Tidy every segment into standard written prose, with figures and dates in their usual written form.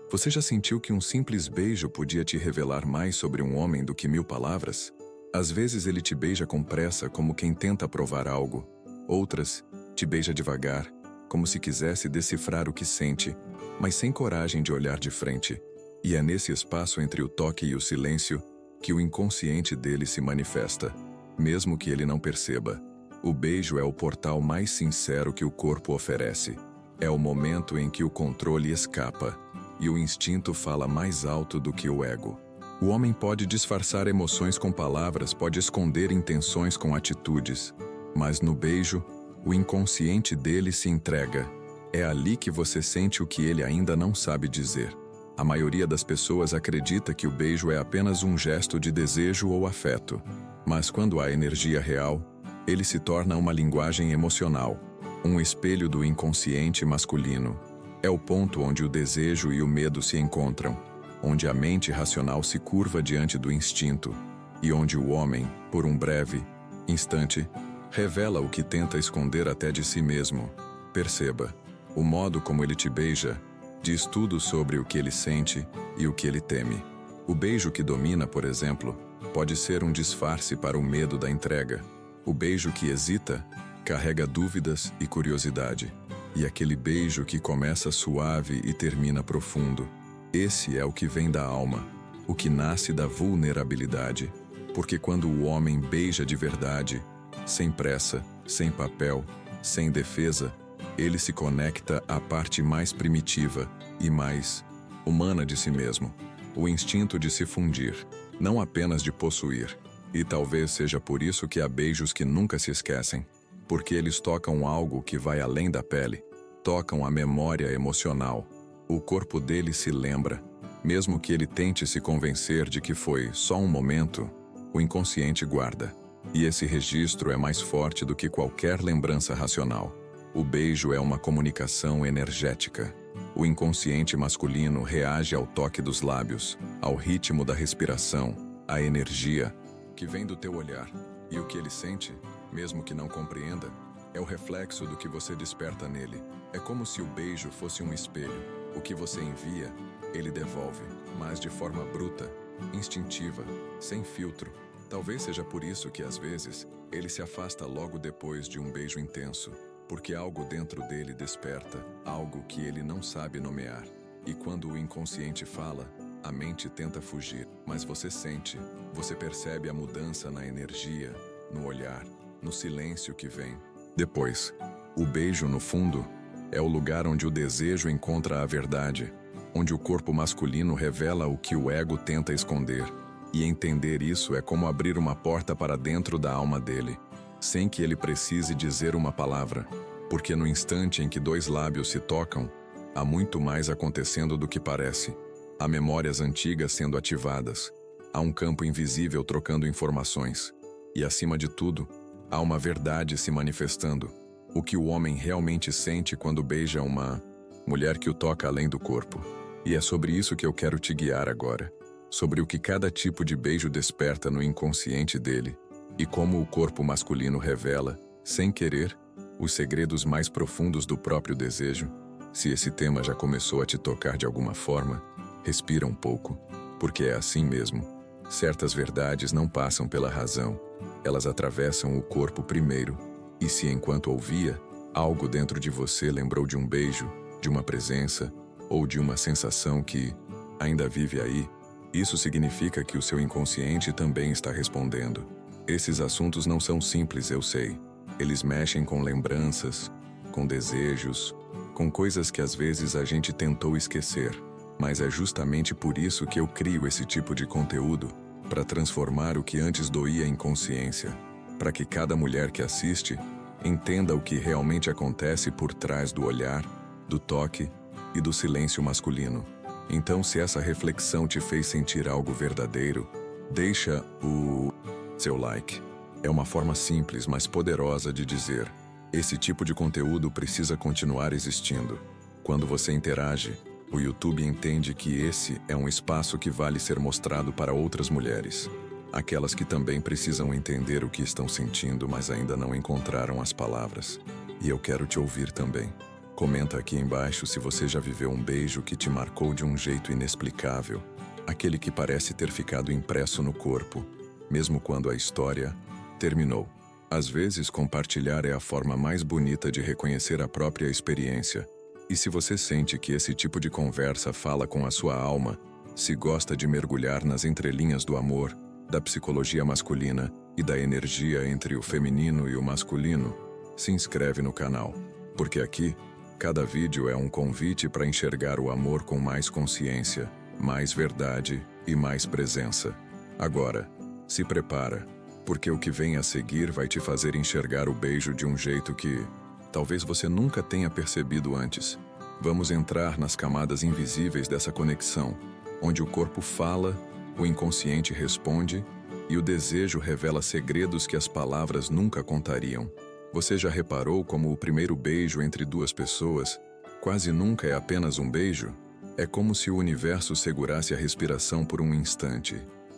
Você já sentiu que um simples beijo podia te revelar mais sobre um homem do que 1000 palavras? Às vezes ele te beija com pressa, como quem tenta provar algo. Outras, te beija devagar, como se quisesse decifrar o que sente, mas sem coragem de olhar de frente. E é nesse espaço entre o toque e o silêncio que o inconsciente dele se manifesta, mesmo que ele não perceba. O beijo é o portal mais sincero que o corpo oferece. É o momento em que o controle escapa e o instinto fala mais alto do que o ego. O homem pode disfarçar emoções com palavras, pode esconder intenções com atitudes, mas no beijo, o inconsciente dele se entrega. É ali que você sente o que ele ainda não sabe dizer. A maioria das pessoas acredita que o beijo é apenas um gesto de desejo ou afeto, mas quando há energia real, ele se torna uma linguagem emocional, um espelho do inconsciente masculino. É o ponto onde o desejo e o medo se encontram, onde a mente racional se curva diante do instinto, e onde o homem, por um breve instante, revela o que tenta esconder até de si mesmo. Perceba, o modo como ele te beija diz tudo sobre o que ele sente e o que ele teme. O beijo que domina, por exemplo, pode ser um disfarce para o medo da entrega. O beijo que hesita carrega dúvidas e curiosidade. E aquele beijo que começa suave e termina profundo. Esse é o que vem da alma, o que nasce da vulnerabilidade. Porque quando o homem beija de verdade, sem pressa, sem papel, sem defesa, ele se conecta à parte mais primitiva e mais humana de si mesmo. O instinto de se fundir, não apenas de possuir. E talvez seja por isso que há beijos que nunca se esquecem. Porque eles tocam algo que vai além da pele. Tocam a memória emocional. O corpo dele se lembra. Mesmo que ele tente se convencer de que foi só um momento, o inconsciente guarda. E esse registro é mais forte do que qualquer lembrança racional. O beijo é uma comunicação energética. O inconsciente masculino reage ao toque dos lábios, ao ritmo da respiração, à energia que vem do teu olhar. E o que ele sente, mesmo que não compreenda, é o reflexo do que você desperta nele. É como se o beijo fosse um espelho. O que você envia, ele devolve, mas de forma bruta, instintiva, sem filtro. Talvez seja por isso que, às vezes, ele se afasta logo depois de um beijo intenso, porque algo dentro dele desperta, algo que ele não sabe nomear. E quando o inconsciente fala, a mente tenta fugir, mas você sente, você percebe a mudança na energia, no olhar, no silêncio que vem. Depois, o beijo, no fundo, é o lugar onde o desejo encontra a verdade, onde o corpo masculino revela o que o ego tenta esconder. E entender isso é como abrir uma porta para dentro da alma dele, sem que ele precise dizer uma palavra, porque no instante em que dois lábios se tocam, há muito mais acontecendo do que parece. Há memórias antigas sendo ativadas, há um campo invisível trocando informações, e acima de tudo, há uma verdade se manifestando, o que o homem realmente sente quando beija uma mulher que o toca além do corpo. E é sobre isso que eu quero te guiar agora, sobre o que cada tipo de beijo desperta no inconsciente dele, e como o corpo masculino revela, sem querer, os segredos mais profundos do próprio desejo. Se esse tema já começou a te tocar de alguma forma, respira um pouco, porque é assim mesmo. Certas verdades não passam pela razão, elas atravessam o corpo primeiro, e se enquanto ouvia, algo dentro de você lembrou de um beijo, de uma presença, ou de uma sensação que ainda vive aí, isso significa que o seu inconsciente também está respondendo. Esses assuntos não são simples, eu sei. Eles mexem com lembranças, com desejos, com coisas que às vezes a gente tentou esquecer. Mas é justamente por isso que eu crio esse tipo de conteúdo, para transformar o que antes doía em consciência, para que cada mulher que assiste entenda o que realmente acontece por trás do olhar, do toque e do silêncio masculino. Então, se essa reflexão te fez sentir algo verdadeiro, deixa o seu like. É uma forma simples, mas poderosa de dizer: esse tipo de conteúdo precisa continuar existindo. Quando você interage, o YouTube entende que esse é um espaço que vale ser mostrado para outras mulheres. Aquelas que também precisam entender o que estão sentindo, mas ainda não encontraram as palavras. E eu quero te ouvir também. Comenta aqui embaixo se você já viveu um beijo que te marcou de um jeito inexplicável, aquele que parece ter ficado impresso no corpo, mesmo quando a história terminou. Às vezes, compartilhar é a forma mais bonita de reconhecer a própria experiência. E se você sente que esse tipo de conversa fala com a sua alma, se gosta de mergulhar nas entrelinhas do amor, da psicologia masculina e da energia entre o feminino e o masculino, se inscreve no canal, porque aqui, cada vídeo é um convite para enxergar o amor com mais consciência, mais verdade e mais presença. Agora, se prepara, porque o que vem a seguir vai te fazer enxergar o beijo de um jeito que talvez você nunca tenha percebido antes. Vamos entrar nas camadas invisíveis dessa conexão, onde o corpo fala, o inconsciente responde e o desejo revela segredos que as palavras nunca contariam. Você já reparou como o primeiro beijo entre duas pessoas quase nunca é apenas um beijo? É como se o universo segurasse a respiração por um instante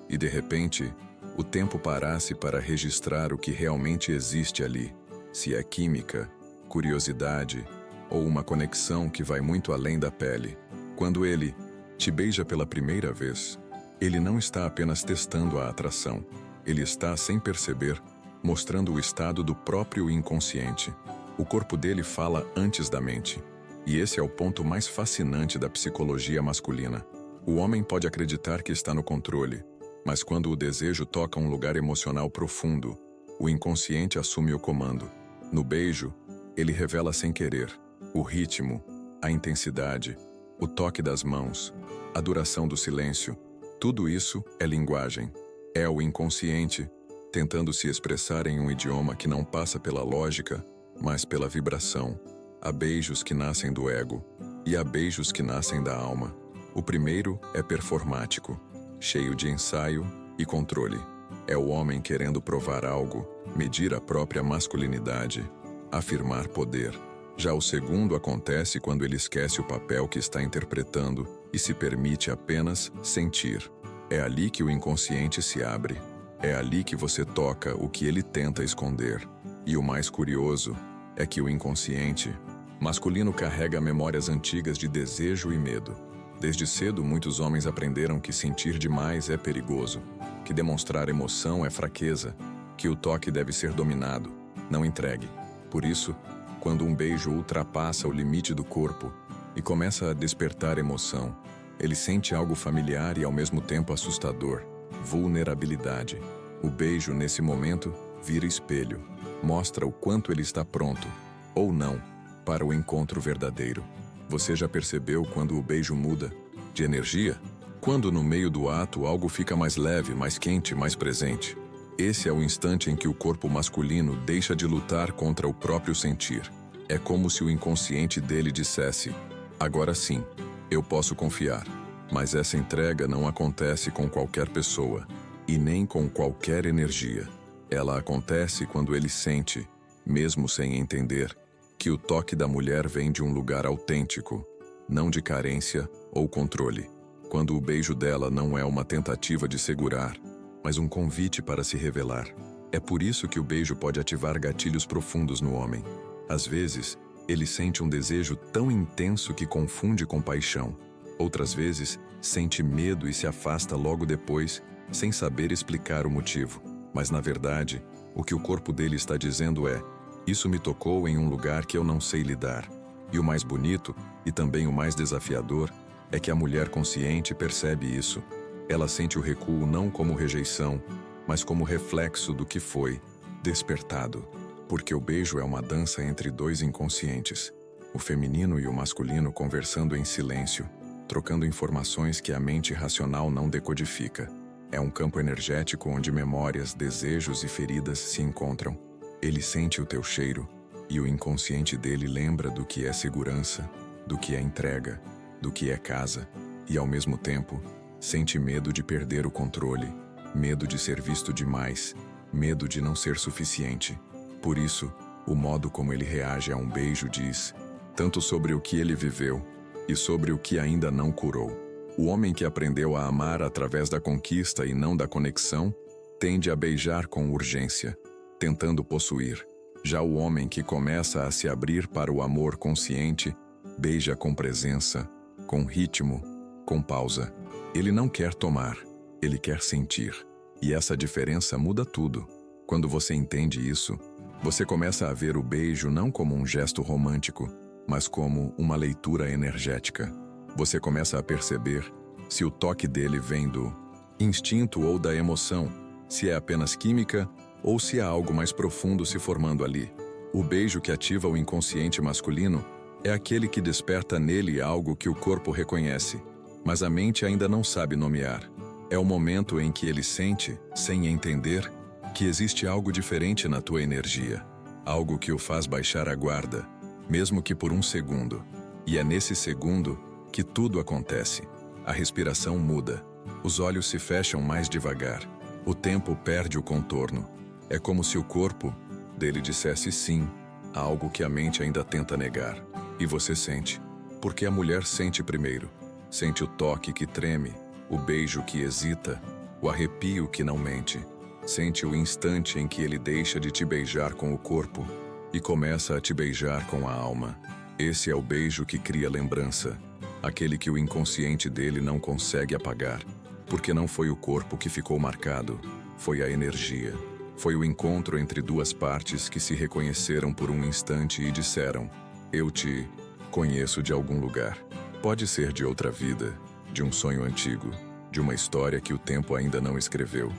e, de repente, o tempo parasse para registrar o que realmente existe ali, se é química, curiosidade ou uma conexão que vai muito além da pele. Quando ele te beija pela primeira vez, ele não está apenas testando a atração, ele está, sem perceber, mostrando o estado do próprio inconsciente. O corpo dele fala antes da mente. E esse é o ponto mais fascinante da psicologia masculina. O homem pode acreditar que está no controle, mas quando o desejo toca um lugar emocional profundo, o inconsciente assume o comando. No beijo, ele revela sem querer o ritmo, a intensidade, o toque das mãos, a duração do silêncio. Tudo isso é linguagem. É o inconsciente tentando se expressar em um idioma que não passa pela lógica, mas pela vibração. Há beijos que nascem do ego e há beijos que nascem da alma. O primeiro é performático, cheio de ensaio e controle. É o homem querendo provar algo, medir a própria masculinidade, afirmar poder. Já o segundo acontece quando ele esquece o papel que está interpretando e se permite apenas sentir. É ali que o inconsciente se abre. É ali que você toca o que ele tenta esconder. E o mais curioso é que o inconsciente masculino carrega memórias antigas de desejo e medo. Desde cedo, muitos homens aprenderam que sentir demais é perigoso, que demonstrar emoção é fraqueza, que o toque deve ser dominado, não entregue. Por isso, quando um beijo ultrapassa o limite do corpo e começa a despertar emoção, ele sente algo familiar e ao mesmo tempo assustador: vulnerabilidade. O beijo, nesse momento, vira espelho, mostra o quanto ele está pronto, ou não, para o encontro verdadeiro. Você já percebeu quando o beijo muda de energia? Quando no meio do ato algo fica mais leve, mais quente, mais presente. Esse é o instante em que o corpo masculino deixa de lutar contra o próprio sentir. É como se o inconsciente dele dissesse: agora sim, eu posso confiar. Mas essa entrega não acontece com qualquer pessoa, e nem com qualquer energia. Ela acontece quando ele sente, mesmo sem entender, que o toque da mulher vem de um lugar autêntico, não de carência ou controle. Quando o beijo dela não é uma tentativa de segurar, mas um convite para se revelar. É por isso que o beijo pode ativar gatilhos profundos no homem. Às vezes, ele sente um desejo tão intenso que confunde com paixão. Outras vezes, sente medo e se afasta logo depois, sem saber explicar o motivo. Mas, na verdade, o que o corpo dele está dizendo é: isso me tocou em um lugar que eu não sei lidar. E o mais bonito, e também o mais desafiador, é que a mulher consciente percebe isso. Ela sente o recuo não como rejeição, mas como reflexo do que foi despertado. Porque o beijo é uma dança entre dois inconscientes, o feminino e o masculino conversando em silêncio, trocando informações que a mente racional não decodifica. É um campo energético onde memórias, desejos e feridas se encontram. Ele sente o teu cheiro, e o inconsciente dele lembra do que é segurança, do que é entrega, do que é casa, e ao mesmo tempo, sente medo de perder o controle, medo de ser visto demais, medo de não ser suficiente. Por isso, o modo como ele reage a um beijo diz tanto sobre o que ele viveu e sobre o que ainda não curou. O homem que aprendeu a amar através da conquista e não da conexão tende a beijar com urgência, tentando possuir. Já o homem que começa a se abrir para o amor consciente, beija com presença, com ritmo, com pausa. Ele não quer tomar, ele quer sentir. E essa diferença muda tudo. Quando você entende isso, você começa a ver o beijo não como um gesto romântico, mas como uma leitura energética. Você começa a perceber se o toque dele vem do instinto ou da emoção, se é apenas química ou se há algo mais profundo se formando ali. O beijo que ativa o inconsciente masculino é aquele que desperta nele algo que o corpo reconhece, mas a mente ainda não sabe nomear. É o momento em que ele sente, sem entender, que existe algo diferente na tua energia, algo que o faz baixar a guarda, mesmo que por um segundo. E é nesse segundo que tudo acontece. A respiração muda, os olhos se fecham mais devagar, o tempo perde o contorno. É como se o corpo dele dissesse sim a algo que a mente ainda tenta negar. E você sente, porque a mulher sente primeiro. Sente o toque que treme, o beijo que hesita, o arrepio que não mente. Sente o instante em que ele deixa de te beijar com o corpo e começa a te beijar com a alma. Esse é o beijo que cria lembrança, aquele que o inconsciente dele não consegue apagar, porque não foi o corpo que ficou marcado, foi a energia. Foi o encontro entre duas partes que se reconheceram por um instante e disseram: eu te conheço de algum lugar. Pode ser de outra vida, de um sonho antigo, de uma história que o tempo ainda não escreveu.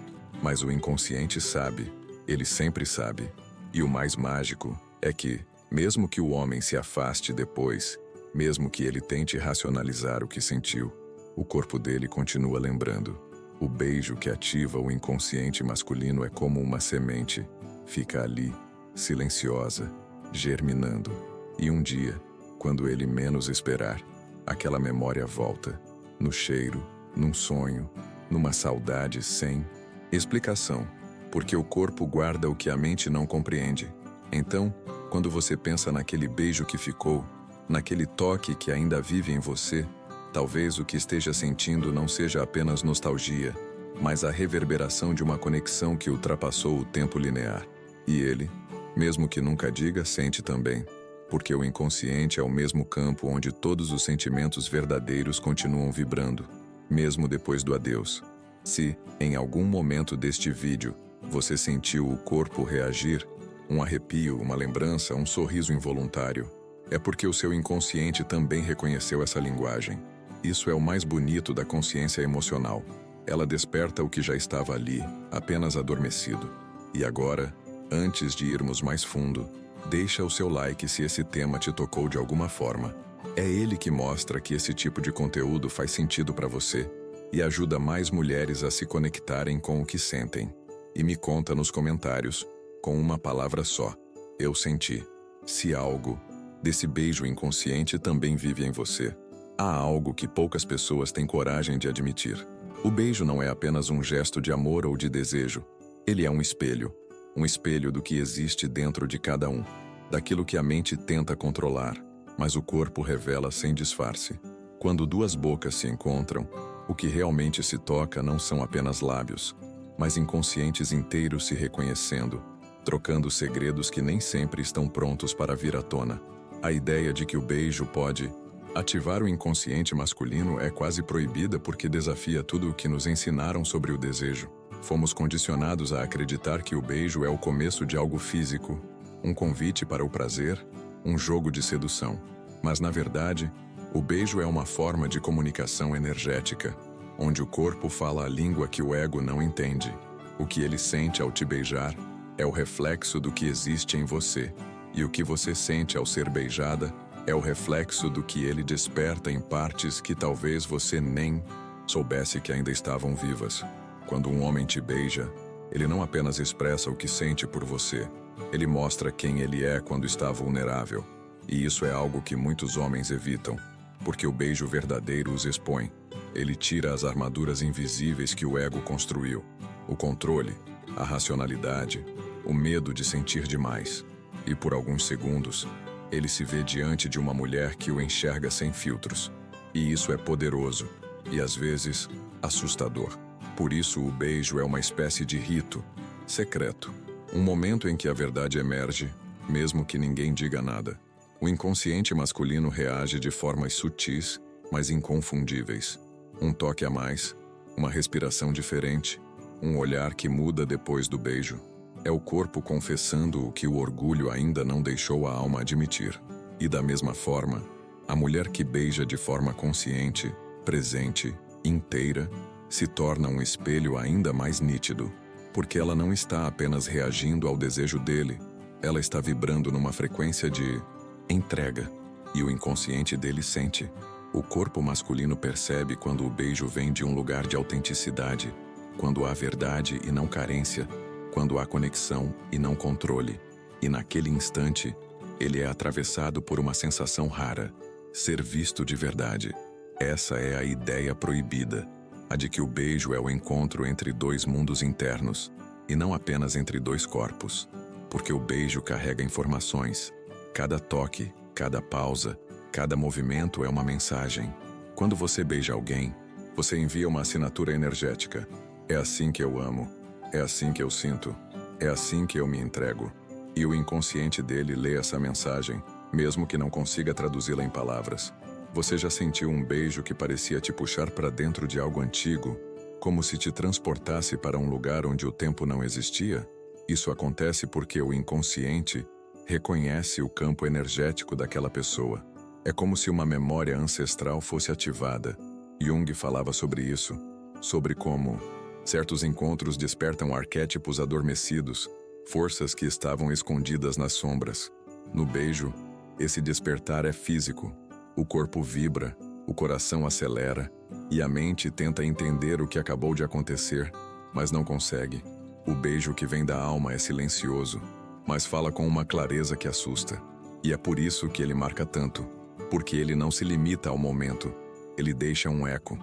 Mas o inconsciente sabe, ele sempre sabe. E o mais mágico é que, mesmo que o homem se afaste depois, mesmo que ele tente racionalizar o que sentiu, o corpo dele continua lembrando. O beijo que ativa o inconsciente masculino é como uma semente. Fica ali, silenciosa, germinando. E um dia, quando ele menos esperar, aquela memória volta. No cheiro, num sonho, numa saudade sem explicação. Porque o corpo guarda o que a mente não compreende. Então, quando você pensa naquele beijo que ficou, naquele toque que ainda vive em você, talvez o que esteja sentindo não seja apenas nostalgia, mas a reverberação de uma conexão que ultrapassou o tempo linear. E ele, mesmo que nunca diga, sente também, porque o inconsciente é o mesmo campo onde todos os sentimentos verdadeiros continuam vibrando, mesmo depois do adeus. Se, em algum momento deste vídeo, você sentiu o corpo reagir, um arrepio, uma lembrança, um sorriso involuntário, é porque o seu inconsciente também reconheceu essa linguagem. Isso é o mais bonito da consciência emocional. Ela desperta o que já estava ali, apenas adormecido. E agora, antes de irmos mais fundo, deixa o seu like se esse tema te tocou de alguma forma. É ele que mostra que esse tipo de conteúdo faz sentido para você e ajuda mais mulheres a se conectarem com o que sentem. E me conta nos comentários, com uma palavra só: eu senti. Se algo desse beijo inconsciente também vive em você. Há algo que poucas pessoas têm coragem de admitir. O beijo não é apenas um gesto de amor ou de desejo. Ele é um espelho do que existe dentro de cada um, daquilo que a mente tenta controlar, mas o corpo revela sem disfarce. Quando duas bocas se encontram, o que realmente se toca não são apenas lábios, mas inconscientes inteiros se reconhecendo, trocando segredos que nem sempre estão prontos para vir à tona. A ideia de que o beijo pode ativar o inconsciente masculino é quase proibida porque desafia tudo o que nos ensinaram sobre o desejo. Fomos condicionados a acreditar que o beijo é o começo de algo físico, um convite para o prazer, um jogo de sedução. Mas, na verdade, o beijo é uma forma de comunicação energética, onde o corpo fala a língua que o ego não entende. O que ele sente ao te beijar é o reflexo do que existe em você, e o que você sente ao ser beijada é o reflexo do que ele desperta em partes que talvez você nem soubesse que ainda estavam vivas. Quando um homem te beija, ele não apenas expressa o que sente por você, ele mostra quem ele é quando está vulnerável. E isso é algo que muitos homens evitam, porque o beijo verdadeiro os expõe. Ele tira as armaduras invisíveis que o ego construiu, o controle, a racionalidade, o medo de sentir demais. E por alguns segundos, ele se vê diante de uma mulher que o enxerga sem filtros. E isso é poderoso e, às vezes, assustador. Por isso, o beijo é uma espécie de rito secreto. Um momento em que a verdade emerge, mesmo que ninguém diga nada. O inconsciente masculino reage de formas sutis, mas inconfundíveis. Um toque a mais, uma respiração diferente, um olhar que muda depois do beijo. É o corpo confessando o que o orgulho ainda não deixou a alma admitir. E da mesma forma, a mulher que beija de forma consciente, presente, inteira, se torna um espelho ainda mais nítido, porque ela não está apenas reagindo ao desejo dele, ela está vibrando numa frequência de entrega, e o inconsciente dele sente. O corpo masculino percebe quando o beijo vem de um lugar de autenticidade, quando há verdade e não carência, quando há conexão e não controle. E naquele instante, ele é atravessado por uma sensação rara, ser visto de verdade. Essa é a ideia proibida, a de que o beijo é o encontro entre dois mundos internos, e não apenas entre dois corpos, porque o beijo carrega informações. Cada toque, cada pausa, cada movimento é uma mensagem. Quando você beija alguém, você envia uma assinatura energética. É assim que eu amo, é assim que eu sinto, é assim que eu me entrego. E o inconsciente dele lê essa mensagem, mesmo que não consiga traduzi-la em palavras. Você já sentiu um beijo que parecia te puxar para dentro de algo antigo, como se te transportasse para um lugar onde o tempo não existia? Isso acontece porque o inconsciente reconhece o campo energético daquela pessoa. É como se uma memória ancestral fosse ativada. Jung falava sobre isso, sobre como certos encontros despertam arquétipos adormecidos, forças que estavam escondidas nas sombras. No beijo, esse despertar é físico. O corpo vibra, o coração acelera, e a mente tenta entender o que acabou de acontecer, mas não consegue. O beijo que vem da alma é silencioso, mas fala com uma clareza que assusta. E é por isso que ele marca tanto, porque ele não se limita ao momento, ele deixa um eco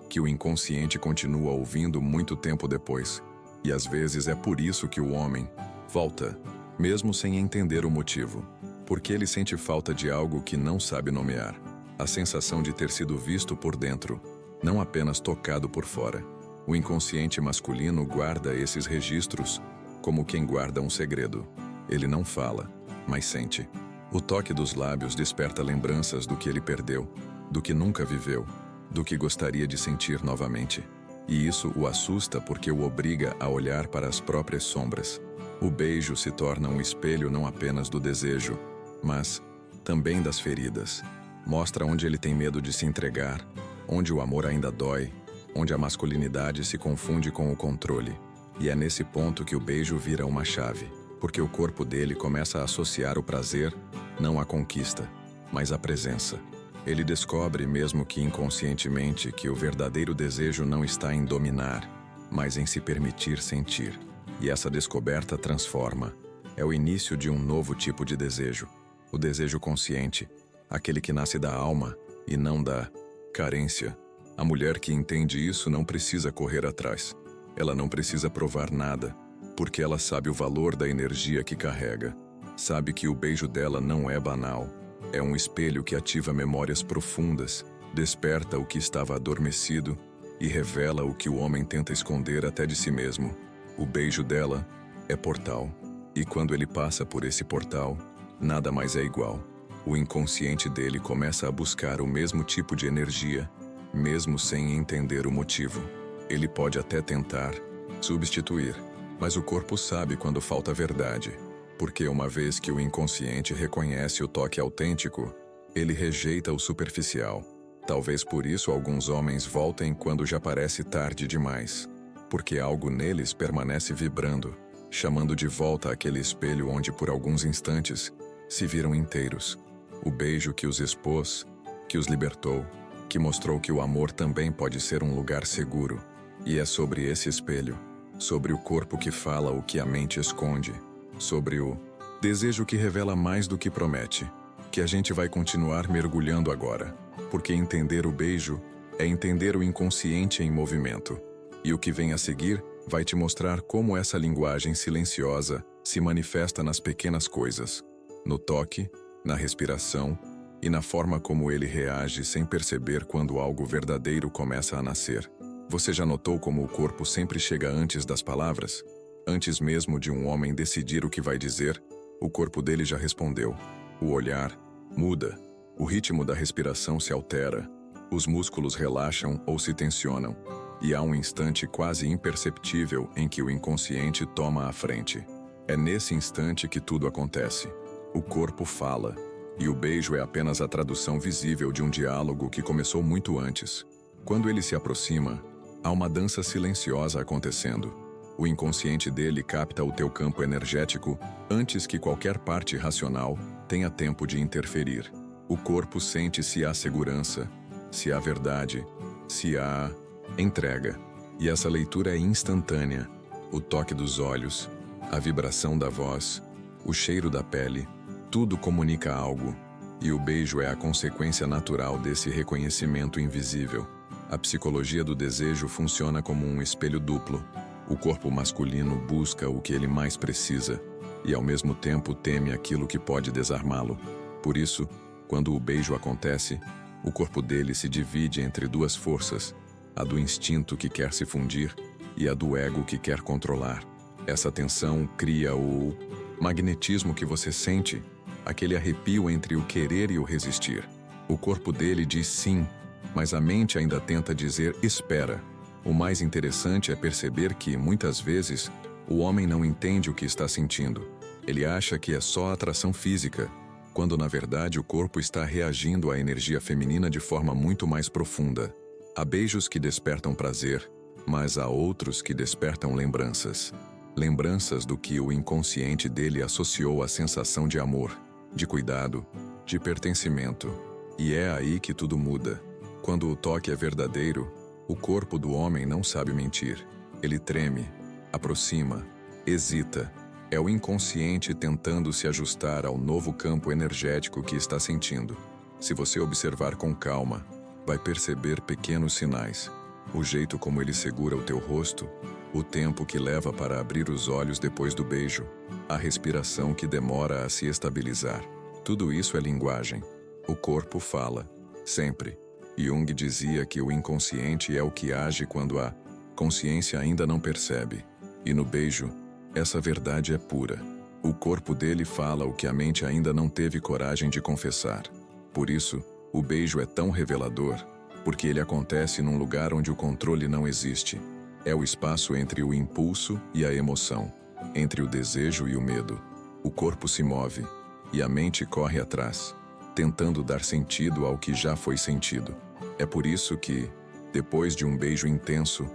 que o inconsciente continua ouvindo muito tempo depois. E às vezes é por isso que o homem volta, mesmo sem entender o motivo, porque ele sente falta de algo que não sabe nomear, a sensação de ter sido visto por dentro, não apenas tocado por fora. O inconsciente masculino guarda esses registros como quem guarda um segredo. Ele não fala, mas sente. O toque dos lábios desperta lembranças do que ele perdeu, do que nunca viveu, do que gostaria de sentir novamente. E isso o assusta porque o obriga a olhar para as próprias sombras. O beijo se torna um espelho não apenas do desejo, mas também das feridas. Mostra onde ele tem medo de se entregar, onde o amor ainda dói, onde a masculinidade se confunde com o controle. E é nesse ponto que o beijo vira uma chave, porque o corpo dele começa a associar o prazer, não à conquista, mas à presença. Ele descobre, mesmo que inconscientemente, que o verdadeiro desejo não está em dominar, mas em se permitir sentir. E essa descoberta transforma. É o início de um novo tipo de desejo. O desejo consciente, aquele que nasce da alma e não da carência. A mulher que entende isso não precisa correr atrás. Ela não precisa provar nada, porque ela sabe o valor da energia que carrega. Sabe que o beijo dela não é banal. É um espelho que ativa memórias profundas, desperta o que estava adormecido e revela o que o homem tenta esconder até de si mesmo. O beijo dela é portal, e quando ele passa por esse portal, nada mais é igual. O inconsciente dele começa a buscar o mesmo tipo de energia, mesmo sem entender o motivo. Ele pode até tentar substituir, mas o corpo sabe quando falta verdade. Porque uma vez que o inconsciente reconhece o toque autêntico, ele rejeita o superficial. Talvez por isso alguns homens voltem quando já parece tarde demais. Porque algo neles permanece vibrando, chamando de volta aquele espelho onde por alguns instantes se viram inteiros. O beijo que os expôs, que os libertou, que mostrou que o amor também pode ser um lugar seguro. E é sobre esse espelho, sobre o corpo que fala o que a mente esconde, sobre o desejo que revela mais do que promete, que a gente vai continuar mergulhando agora, porque entender o beijo é entender o inconsciente em movimento. E o que vem a seguir vai te mostrar como essa linguagem silenciosa se manifesta nas pequenas coisas, no toque, na respiração e na forma como ele reage sem perceber quando algo verdadeiro começa a nascer. Você já notou como o corpo sempre chega antes das palavras? Antes mesmo de um homem decidir o que vai dizer, O corpo dele já respondeu. O olhar muda. O ritmo da respiração se altera. Os músculos relaxam ou se tensionam. E há um instante quase imperceptível em que o inconsciente toma a frente. É nesse instante que tudo acontece. O corpo fala. E o beijo é apenas a tradução visível de um diálogo que começou muito antes. Quando ele se aproxima, há uma dança silenciosa acontecendo. O inconsciente dele capta o teu campo energético antes que qualquer parte racional tenha tempo de interferir. O corpo sente se há segurança, se há verdade, se há entrega. E essa leitura é instantânea. O toque dos olhos, a vibração da voz, o cheiro da pele, tudo comunica algo. E o beijo é a consequência natural desse reconhecimento invisível. A psicologia do desejo funciona como um espelho duplo. O corpo masculino busca o que ele mais precisa e, ao mesmo tempo, teme aquilo que pode desarmá-lo. Por isso, quando o beijo acontece, o corpo dele se divide entre duas forças, a do instinto que quer se fundir e a do ego que quer controlar. Essa tensão cria o magnetismo que você sente, aquele arrepio entre o querer e o resistir. O corpo dele diz sim, mas a mente ainda tenta dizer espera. O mais interessante é perceber que, muitas vezes, o homem não entende o que está sentindo. Ele acha que é só atração física, quando na verdade o corpo está reagindo à energia feminina de forma muito mais profunda. Há beijos que despertam prazer, mas há outros que despertam lembranças. Lembranças do que o inconsciente dele associou à sensação de amor, de cuidado, de pertencimento. E é aí que tudo muda. Quando o toque é verdadeiro, o corpo do homem não sabe mentir. Ele treme, aproxima, hesita. É o inconsciente tentando se ajustar ao novo campo energético que está sentindo. Se você observar com calma, vai perceber pequenos sinais. O jeito como ele segura o teu rosto, o tempo que leva para abrir os olhos depois do beijo, a respiração que demora a se estabilizar. Tudo isso é linguagem. O corpo fala, sempre. Jung dizia que o inconsciente é o que age quando a consciência ainda não percebe. E no beijo, essa verdade é pura. O corpo dele fala o que a mente ainda não teve coragem de confessar. Por isso, o beijo é tão revelador, porque ele acontece num lugar onde o controle não existe. É o espaço entre o impulso e a emoção, entre o desejo e o medo. O corpo se move, e a mente corre atrás, tentando dar sentido ao que já foi sentido. É por isso que, depois de um beijo intenso,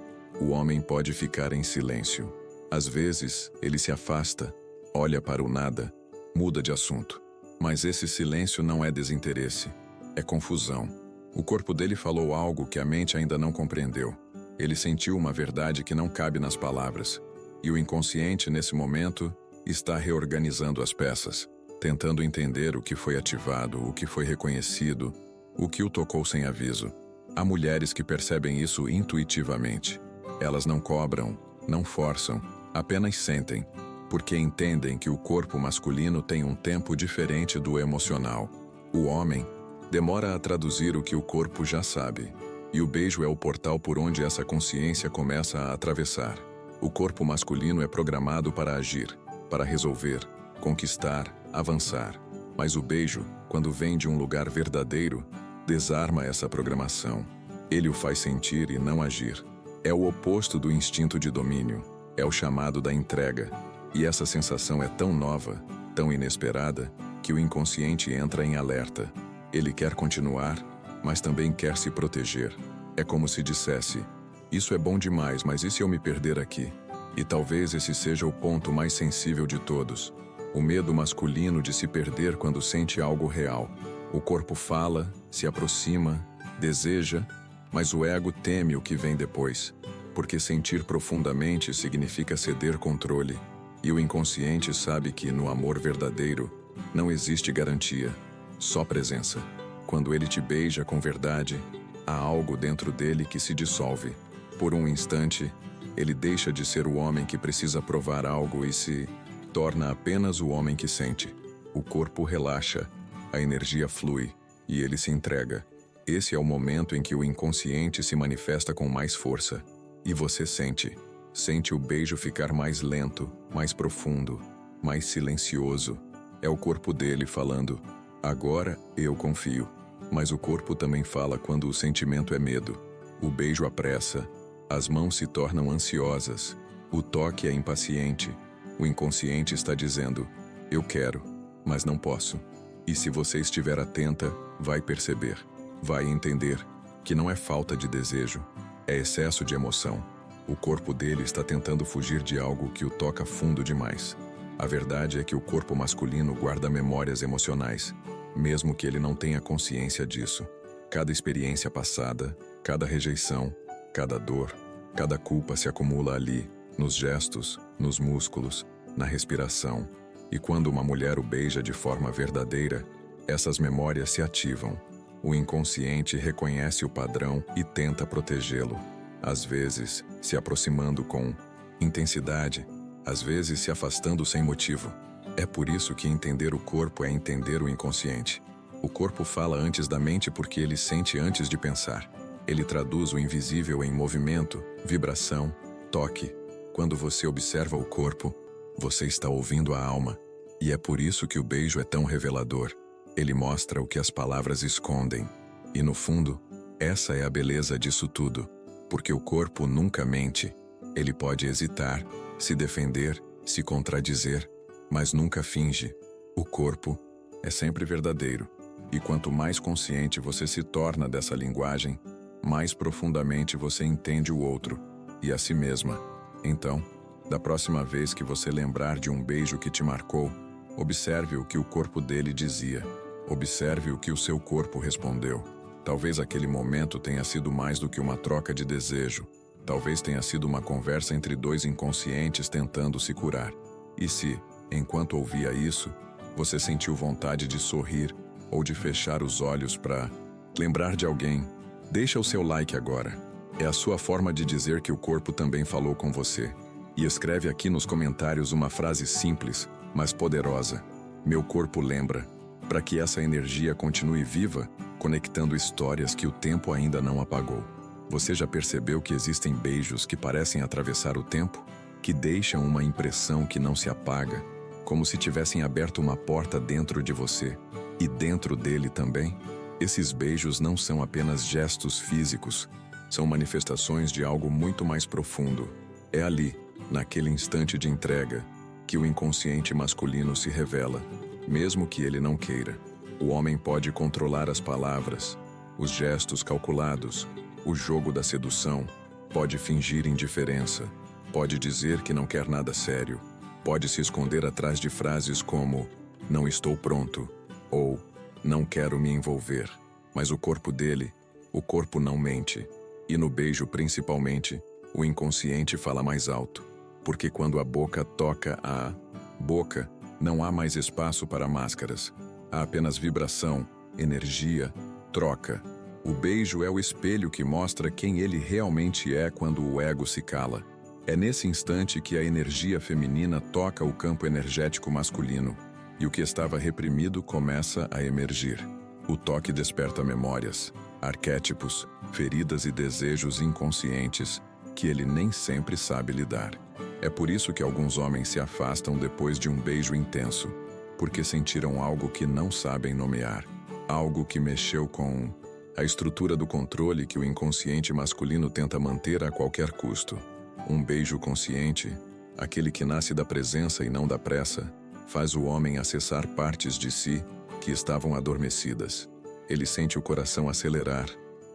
o homem pode ficar em silêncio. Às vezes, ele se afasta, olha para o nada, muda de assunto. Mas esse silêncio não é desinteresse, é confusão. O corpo dele falou algo que a mente ainda não compreendeu. Ele sentiu uma verdade que não cabe nas palavras. E o inconsciente, nesse momento, está reorganizando as peças, tentando entender o que foi ativado, o que foi reconhecido, o que o tocou sem aviso. Há mulheres que percebem isso intuitivamente. Elas não cobram, não forçam, apenas sentem, porque entendem que o corpo masculino tem um tempo diferente do emocional. O homem demora a traduzir o que o corpo já sabe, e o beijo é o portal por onde essa consciência começa a atravessar. O corpo masculino é programado para agir, para resolver, conquistar, avançar. Mas o beijo, quando vem de um lugar verdadeiro, desarma essa programação. Ele o faz sentir e não agir. É o oposto do instinto de domínio. É o chamado da entrega. E essa sensação é tão nova, tão inesperada, que o inconsciente entra em alerta. Ele quer continuar, mas também quer se proteger. É como se dissesse, isso é bom demais, mas e se eu me perder aqui? E talvez esse seja o ponto mais sensível de todos. O medo masculino de se perder quando sente algo real. O corpo fala, se aproxima, deseja, mas o ego teme o que vem depois, porque sentir profundamente significa ceder controle, e o inconsciente sabe que no amor verdadeiro não existe garantia, só presença. Quando ele te beija com verdade, há algo dentro dele que se dissolve. Por um instante, ele deixa de ser o homem que precisa provar algo e se torna apenas o homem que sente. O corpo relaxa, a energia flui e ele se entrega. Esse é o momento em que o inconsciente se manifesta com mais força. E você sente. Sente o beijo ficar mais lento, mais profundo, mais silencioso. É o corpo dele falando, agora eu confio. Mas o corpo também fala quando o sentimento é medo. O beijo apressa, as mãos se tornam ansiosas, o toque é impaciente. O inconsciente está dizendo, eu quero, mas não posso. E se você estiver atenta, vai perceber, vai entender que não é falta de desejo, é excesso de emoção. O corpo dele está tentando fugir de algo que o toca fundo demais. A verdade é que o corpo masculino guarda memórias emocionais, mesmo que ele não tenha consciência disso. Cada experiência passada, cada rejeição, cada dor, cada culpa se acumula ali, nos gestos, nos músculos, na respiração. E quando uma mulher o beija de forma verdadeira, essas memórias se ativam. O inconsciente reconhece o padrão e tenta protegê-lo, às vezes se aproximando com intensidade, às vezes se afastando sem motivo. É por isso que entender o corpo é entender o inconsciente. O corpo fala antes da mente porque ele sente antes de pensar. Ele traduz o invisível em movimento, vibração, toque. Quando você observa o corpo, você está ouvindo a alma. E é por isso que o beijo é tão revelador. Ele mostra o que as palavras escondem. E no fundo, essa é a beleza disso tudo. Porque o corpo nunca mente. Ele pode hesitar, se defender, se contradizer, mas nunca finge. O corpo é sempre verdadeiro. E quanto mais consciente você se torna dessa linguagem, mais profundamente você entende o outro e a si mesma. Então, da próxima vez que você lembrar de um beijo que te marcou, observe o que o corpo dele dizia. Observe o que o seu corpo respondeu. Talvez aquele momento tenha sido mais do que uma troca de desejo. Talvez tenha sido uma conversa entre dois inconscientes tentando se curar. E se, enquanto ouvia isso, você sentiu vontade de sorrir ou de fechar os olhos para lembrar de alguém, deixa o seu like agora. É a sua forma de dizer que o corpo também falou com você. E escreve aqui nos comentários uma frase simples, mas poderosa. Meu corpo lembra. Para que essa energia continue viva, conectando histórias que o tempo ainda não apagou. Você já percebeu que existem beijos que parecem atravessar o tempo? Que deixam uma impressão que não se apaga, como se tivessem aberto uma porta dentro de você, e dentro dele também? Esses beijos não são apenas gestos físicos, são manifestações de algo muito mais profundo. É ali, naquele instante de entrega, que o inconsciente masculino se revela, mesmo que ele não queira. O homem pode controlar as palavras, os gestos calculados, o jogo da sedução, pode fingir indiferença, pode dizer que não quer nada sério, pode se esconder atrás de frases como não estou pronto ou não quero me envolver. Mas o corpo dele, o corpo não mente. E no beijo principalmente, o inconsciente fala mais alto. Porque quando a boca toca a boca, não há mais espaço para máscaras. Há apenas vibração, energia, troca. O beijo é o espelho que mostra quem ele realmente é quando o ego se cala. É nesse instante que a energia feminina toca o campo energético masculino, e o que estava reprimido começa a emergir. O toque desperta memórias, arquétipos, feridas e desejos inconscientes que ele nem sempre sabe lidar. É por isso que alguns homens se afastam depois de um beijo intenso, porque sentiram algo que não sabem nomear, algo que mexeu com a estrutura do controle que o inconsciente masculino tenta manter a qualquer custo. Um beijo consciente, aquele que nasce da presença e não da pressa, faz o homem acessar partes de si que estavam adormecidas. Ele sente o coração acelerar,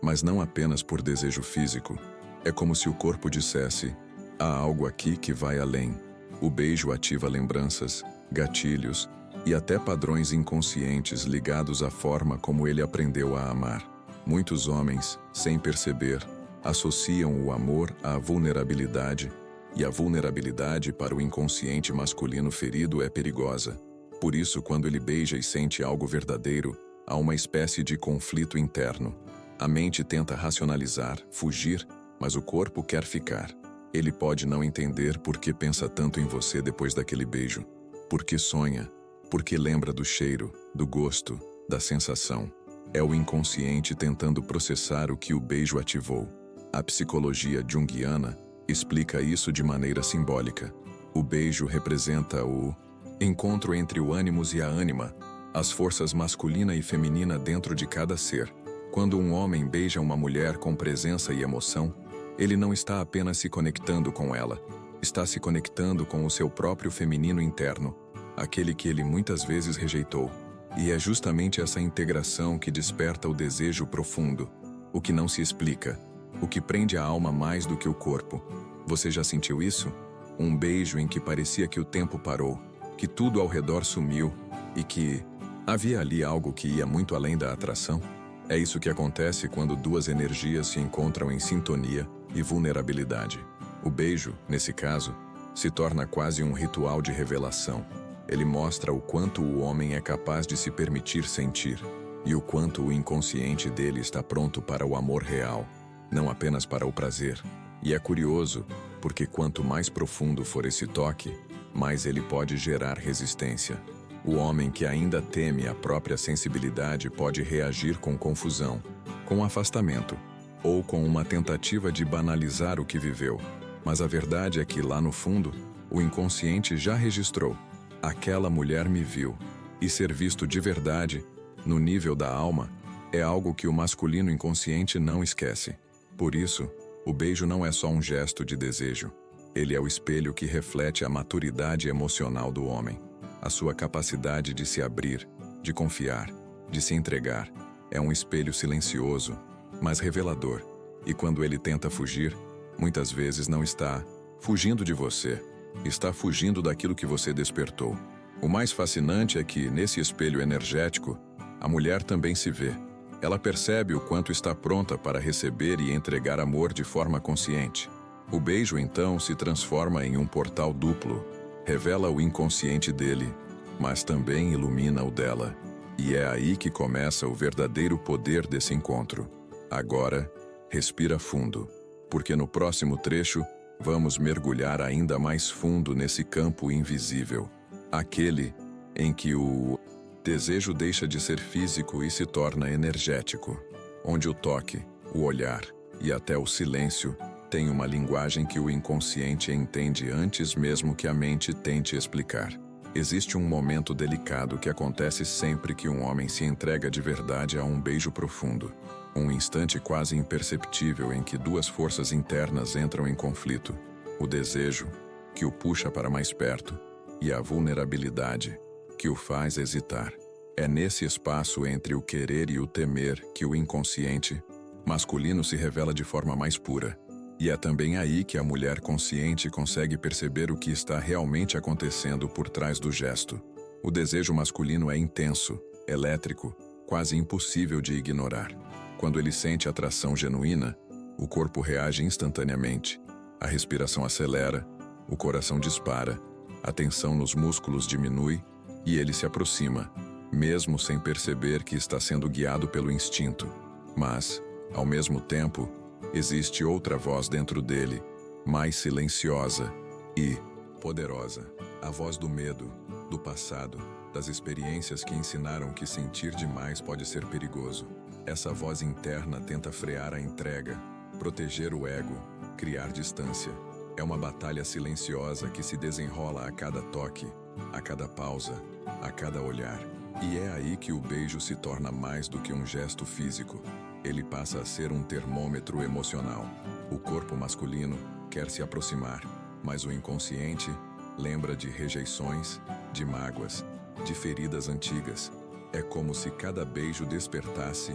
mas não apenas por desejo físico. É como se o corpo dissesse, há algo aqui que vai além. O beijo ativa lembranças, gatilhos e até padrões inconscientes ligados à forma como ele aprendeu a amar. Muitos homens, sem perceber, associam o amor à vulnerabilidade, e a vulnerabilidade para o inconsciente masculino ferido é perigosa. Por isso, quando ele beija e sente algo verdadeiro, há uma espécie de conflito interno. A mente tenta racionalizar, fugir, mas o corpo quer ficar. Ele pode não entender por que pensa tanto em você depois daquele beijo, porque sonha, porque lembra do cheiro, do gosto, da sensação. É o inconsciente tentando processar o que o beijo ativou. A psicologia junguiana explica isso de maneira simbólica. O beijo representa o Encontro entre o ânimos e a ânima, as forças masculina e feminina dentro de cada ser. Quando um homem beija uma mulher com presença e emoção, ele não está apenas se conectando com ela, está se conectando com o seu próprio feminino interno, aquele que ele muitas vezes rejeitou. E é justamente essa integração que desperta o desejo profundo, o que não se explica, o que prende a alma mais do que o corpo. Você já sentiu isso? Um beijo em que parecia que o tempo parou, que tudo ao redor sumiu e que havia ali algo que ia muito além da atração? É isso que acontece quando duas energias se encontram em sintonia e vulnerabilidade. O beijo, nesse caso, se torna quase um ritual de revelação. Ele mostra o quanto o homem é capaz de se permitir sentir e o quanto o inconsciente dele está pronto para o amor real, não apenas para o prazer. E é curioso, porque quanto mais profundo for esse toque, mais ele pode gerar resistência. O homem que ainda teme a própria sensibilidade pode reagir com confusão, com afastamento, ou com uma tentativa de banalizar o que viveu. Mas a verdade é que, lá no fundo, o inconsciente já registrou: aquela mulher me viu. E ser visto de verdade, no nível da alma, é algo que o masculino inconsciente não esquece. Por isso, o beijo não é só um gesto de desejo. Ele é o espelho que reflete a maturidade emocional do homem. A sua capacidade de se abrir, de confiar, de se entregar. É um espelho silencioso, mas revelador. E quando ele tenta fugir, muitas vezes não está fugindo de você, está fugindo daquilo que você despertou. O mais fascinante é que, nesse espelho energético, a mulher também se vê. Ela percebe o quanto está pronta para receber e entregar amor de forma consciente. O beijo, então, se transforma em um portal duplo. Revela o inconsciente dele, mas também ilumina o dela. E é aí que começa o verdadeiro poder desse encontro. Agora, respira fundo, porque no próximo trecho, vamos mergulhar ainda mais fundo nesse campo invisível. Aquele em que o desejo deixa de ser físico e se torna energético. Onde o toque, o olhar e até o silêncio têm uma linguagem que o inconsciente entende antes mesmo que a mente tente explicar. Existe um momento delicado que acontece sempre que um homem se entrega de verdade a um beijo profundo. Um instante quase imperceptível em que duas forças internas entram em conflito. O desejo, que o puxa para mais perto, e a vulnerabilidade, que o faz hesitar. É nesse espaço entre o querer e o temer que o inconsciente masculino se revela de forma mais pura. E é também aí que a mulher consciente consegue perceber o que está realmente acontecendo por trás do gesto. O desejo masculino é intenso, elétrico, quase impossível de ignorar. Quando ele sente atração genuína, o corpo reage instantaneamente. A respiração acelera, o coração dispara, a tensão nos músculos diminui e ele se aproxima, mesmo sem perceber que está sendo guiado pelo instinto. Mas, ao mesmo tempo, existe outra voz dentro dele, mais silenciosa e poderosa. A voz do medo, do passado, das experiências que ensinaram que sentir demais pode ser perigoso. Essa voz interna tenta frear a entrega, proteger o ego, criar distância. É uma batalha silenciosa que se desenrola a cada toque, a cada pausa, a cada olhar. E é aí que o beijo se torna mais do que um gesto físico. Ele passa a ser um termômetro emocional. O corpo masculino quer se aproximar, mas o inconsciente lembra de rejeições, de mágoas, de feridas antigas. É como se cada beijo despertasse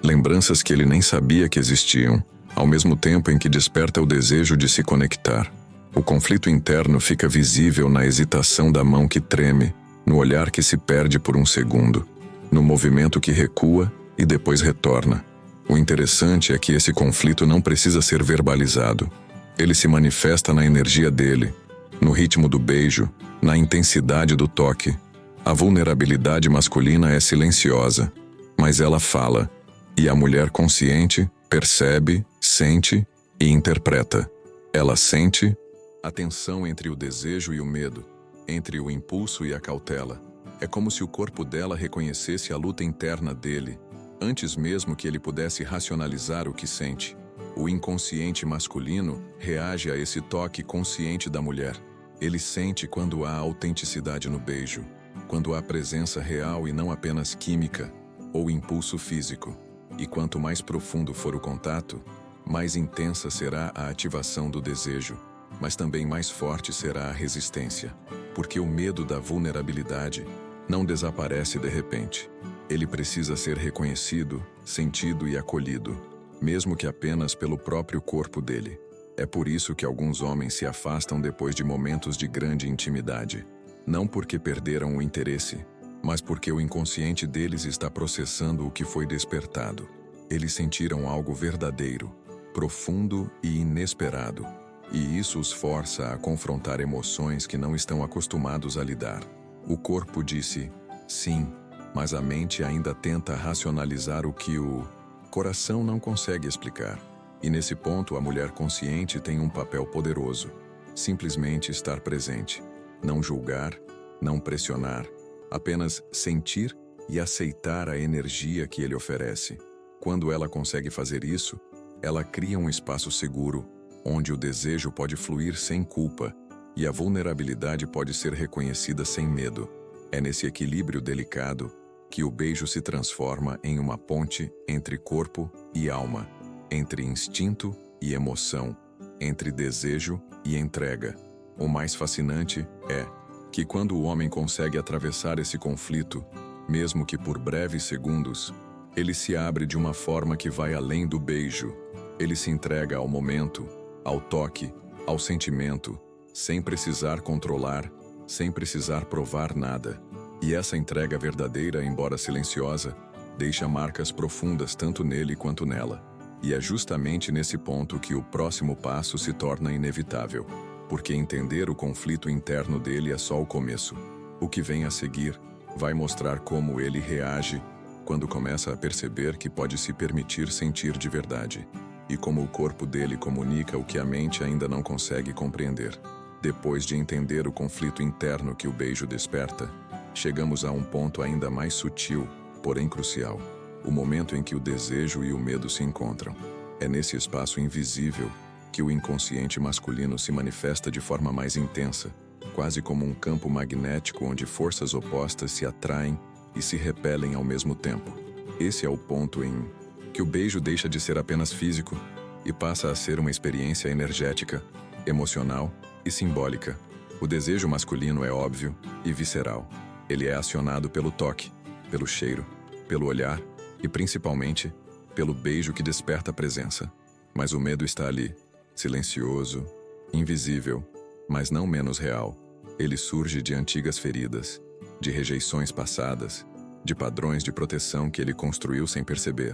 lembranças que ele nem sabia que existiam, ao mesmo tempo em que desperta o desejo de se conectar. O conflito interno fica visível na hesitação da mão que treme, no olhar que se perde por um segundo, no movimento que recua e depois retorna. O interessante é que esse conflito não precisa ser verbalizado. Ele se manifesta na energia dele, no ritmo do beijo, na intensidade do toque. A vulnerabilidade masculina é silenciosa, mas ela fala, e a mulher consciente percebe, sente e interpreta. Ela sente a tensão entre o desejo e o medo, entre o impulso e a cautela. É como se o corpo dela reconhecesse a luta interna dele, antes mesmo que ele pudesse racionalizar o que sente. O inconsciente masculino reage a esse toque consciente da mulher. Ele sente quando há autenticidade no beijo, quando há presença real e não apenas química ou impulso físico. E quanto mais profundo for o contato, mais intensa será a ativação do desejo, mas também mais forte será a resistência, porque o medo da vulnerabilidade não desaparece de repente. Ele precisa ser reconhecido, sentido e acolhido, mesmo que apenas pelo próprio corpo dele. É por isso que alguns homens se afastam depois de momentos de grande intimidade, não porque perderam o interesse, mas porque o inconsciente deles está processando o que foi despertado. Eles sentiram algo verdadeiro, profundo e inesperado, e isso os força a confrontar emoções que não estão acostumados a lidar. O corpo disse sim, mas a mente ainda tenta racionalizar o que o coração não consegue explicar. E nesse ponto a mulher consciente tem um papel poderoso: simplesmente estar presente, não julgar, não pressionar, apenas sentir e aceitar a energia que ele oferece. Quando ela consegue fazer isso, ela cria um espaço seguro, onde o desejo pode fluir sem culpa e a vulnerabilidade pode ser reconhecida sem medo. É nesse equilíbrio delicado que o beijo se transforma em uma ponte entre corpo e alma, entre instinto e emoção, entre desejo e entrega. O mais fascinante é que quando o homem consegue atravessar esse conflito, mesmo que por breves segundos, ele se abre de uma forma que vai além do beijo. Ele se entrega ao momento, ao toque, ao sentimento, sem precisar controlar, sem precisar provar nada. E essa entrega verdadeira, embora silenciosa, deixa marcas profundas tanto nele quanto nela. E é justamente nesse ponto que o próximo passo se torna inevitável, porque entender o conflito interno dele é só o começo. O que vem a seguir vai mostrar como ele reage quando começa a perceber que pode se permitir sentir de verdade, e como o corpo dele comunica o que a mente ainda não consegue compreender. Depois de entender o conflito interno que o beijo desperta, chegamos a um ponto ainda mais sutil, porém crucial: o momento em que o desejo e o medo se encontram. É nesse espaço invisível que o inconsciente masculino se manifesta de forma mais intensa, quase como um campo magnético onde forças opostas se atraem e se repelem ao mesmo tempo. Esse é o ponto em que o beijo deixa de ser apenas físico e passa a ser uma experiência energética, emocional e simbólica. O desejo masculino é óbvio e visceral. Ele é acionado pelo toque, pelo cheiro, pelo olhar e, principalmente, pelo beijo que desperta a presença. Mas o medo está ali, silencioso, invisível, mas não menos real. Ele surge de antigas feridas, de rejeições passadas, de padrões de proteção que ele construiu sem perceber.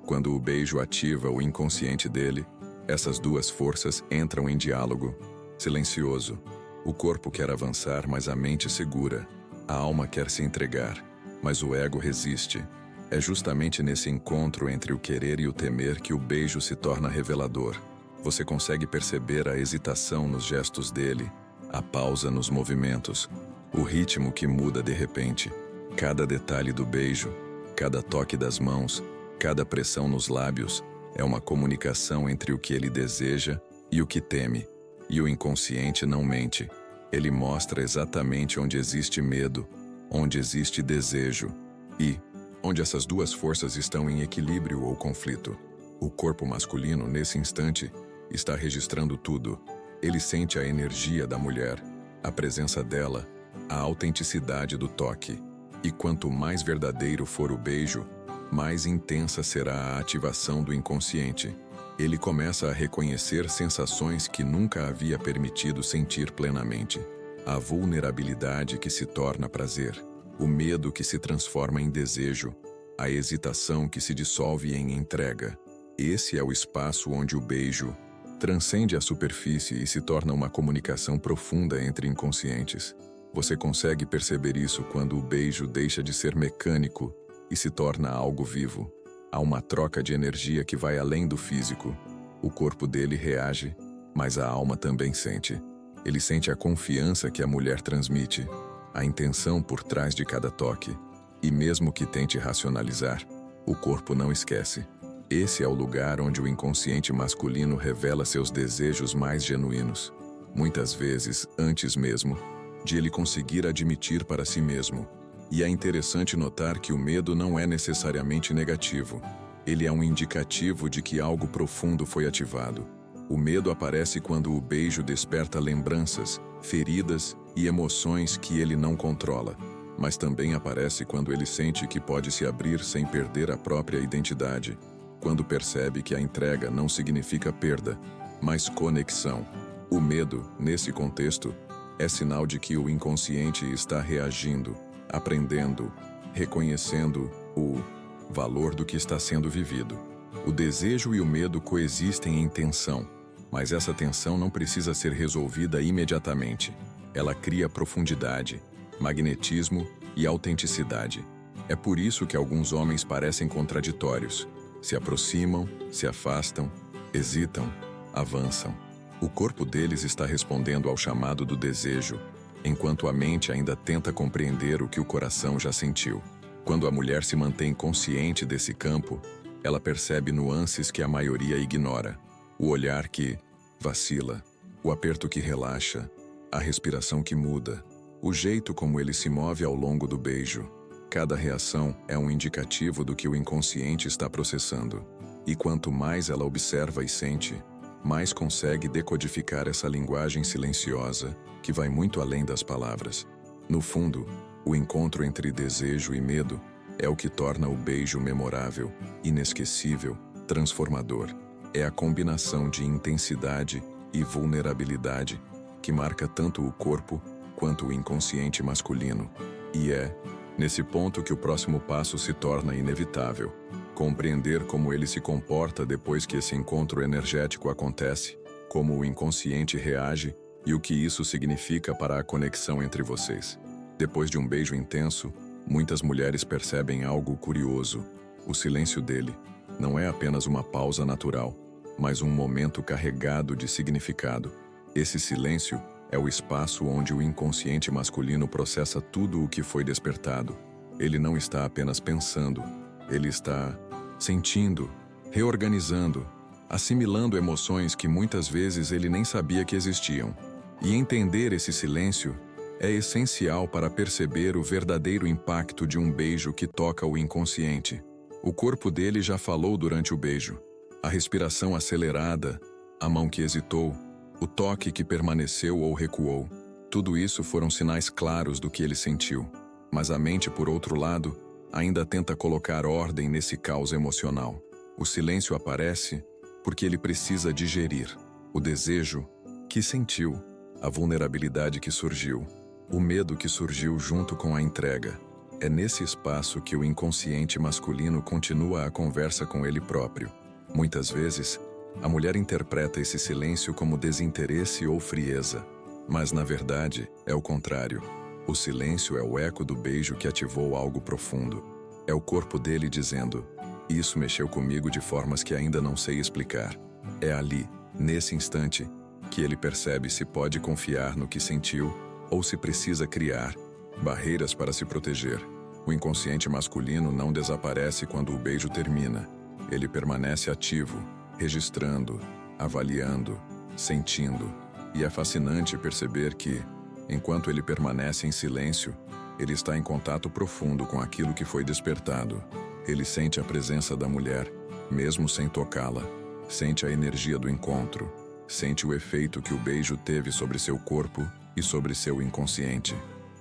Quando o beijo ativa o inconsciente dele, essas duas forças entram em diálogo, silencioso. O corpo quer avançar, mas a mente segura. A alma quer se entregar, mas o ego resiste. É justamente nesse encontro entre o querer e o temer que o beijo se torna revelador. Você consegue perceber a hesitação nos gestos dele, a pausa nos movimentos, o ritmo que muda de repente. Cada detalhe do beijo, cada toque das mãos, cada pressão nos lábios é uma comunicação entre o que ele deseja e o que teme. E o inconsciente não mente. Ele mostra exatamente onde existe medo, onde existe desejo e onde essas duas forças estão em equilíbrio ou conflito. O corpo masculino, nesse instante, está registrando tudo. Ele sente a energia da mulher, a presença dela, a autenticidade do toque. E quanto mais verdadeiro for o beijo, mais intensa será a ativação do inconsciente. Ele começa a reconhecer sensações que nunca havia permitido sentir plenamente. A vulnerabilidade que se torna prazer, o medo que se transforma em desejo, a hesitação que se dissolve em entrega. Esse é o espaço onde o beijo transcende a superfície e se torna uma comunicação profunda entre inconscientes. Você consegue perceber isso quando o beijo deixa de ser mecânico e se torna algo vivo. Há uma troca de energia que vai além do físico. O corpo dele reage, mas a alma também sente. Ele sente a confiança que a mulher transmite, a intenção por trás de cada toque. E mesmo que tente racionalizar, o corpo não esquece. Esse é o lugar onde o inconsciente masculino revela seus desejos mais genuínos. muitas vezes antes mesmo de ele conseguir admitir para si mesmo. E é interessante notar que o medo não é necessariamente negativo. Ele é um indicativo de que algo profundo foi ativado. O medo aparece quando o beijo desperta lembranças, feridas e emoções que ele não controla. Mas também aparece quando ele sente que pode se abrir sem perder a própria identidade, quando percebe que a entrega não significa perda, mas conexão. O medo, nesse contexto, é sinal de que o inconsciente está reagindo, aprendendo, reconhecendo o valor do que está sendo vivido. O desejo e o medo coexistem em tensão, mas essa tensão não precisa ser resolvida imediatamente. Ela cria profundidade, magnetismo e autenticidade. É por isso que alguns homens parecem contraditórios. Se aproximam, se afastam, hesitam, avançam. O corpo deles está respondendo ao chamado do desejo, enquanto a mente ainda tenta compreender o que o coração já sentiu. Quando a mulher se mantém consciente desse campo, ela percebe nuances que a maioria ignora. O olhar que vacila, o aperto que relaxa, a respiração que muda, o jeito como ele se move ao longo do beijo. Cada reação é um indicativo do que o inconsciente está processando. E quanto mais ela observa e sente, mais consegue decodificar essa linguagem silenciosa que vai muito além das palavras. No fundo, o encontro entre desejo e medo é o que torna o beijo memorável, inesquecível, transformador. É a combinação de intensidade e vulnerabilidade que marca tanto o corpo quanto o inconsciente masculino. E é nesse ponto que o próximo passo se torna inevitável. Compreender como ele se comporta depois que esse encontro energético acontece, como o inconsciente reage e o que isso significa para a conexão entre vocês. Depois de um beijo intenso, muitas mulheres percebem algo curioso. O silêncio dele não é apenas uma pausa natural, mas um momento carregado de significado. Esse silêncio é o espaço onde o inconsciente masculino processa tudo o que foi despertado. Ele não está apenas pensando, ele está sentindo, reorganizando, assimilando emoções que muitas vezes ele nem sabia que existiam. E entender esse silêncio é essencial para perceber o verdadeiro impacto de um beijo que toca o inconsciente. O corpo dele já falou durante o beijo. A respiração acelerada, a mão que hesitou, o toque que permaneceu ou recuou. Tudo isso foram sinais claros do que ele sentiu. Mas a mente, por outro lado, ainda tenta colocar ordem nesse caos emocional. O silêncio aparece porque ele precisa digerir o desejo que sentiu, a vulnerabilidade que surgiu, o medo que surgiu junto com a entrega. É nesse espaço que o inconsciente masculino continua a conversa com ele próprio. Muitas vezes, a mulher interpreta esse silêncio como desinteresse ou frieza, mas na verdade é o contrário. O silêncio é o eco do beijo que ativou algo profundo. É o corpo dele dizendo: "Isso mexeu comigo de formas que ainda não sei explicar." É ali, nesse instante, que ele percebe se pode confiar no que sentiu ou se precisa criar barreiras para se proteger. O inconsciente masculino não desaparece quando o beijo termina. Ele permanece ativo, registrando, avaliando, sentindo. E é fascinante perceber que, enquanto ele permanece em silêncio, ele está em contato profundo com aquilo que foi despertado. Ele sente a presença da mulher, mesmo sem tocá-la. Sente a energia do encontro. Sente o efeito que o beijo teve sobre seu corpo e sobre seu inconsciente.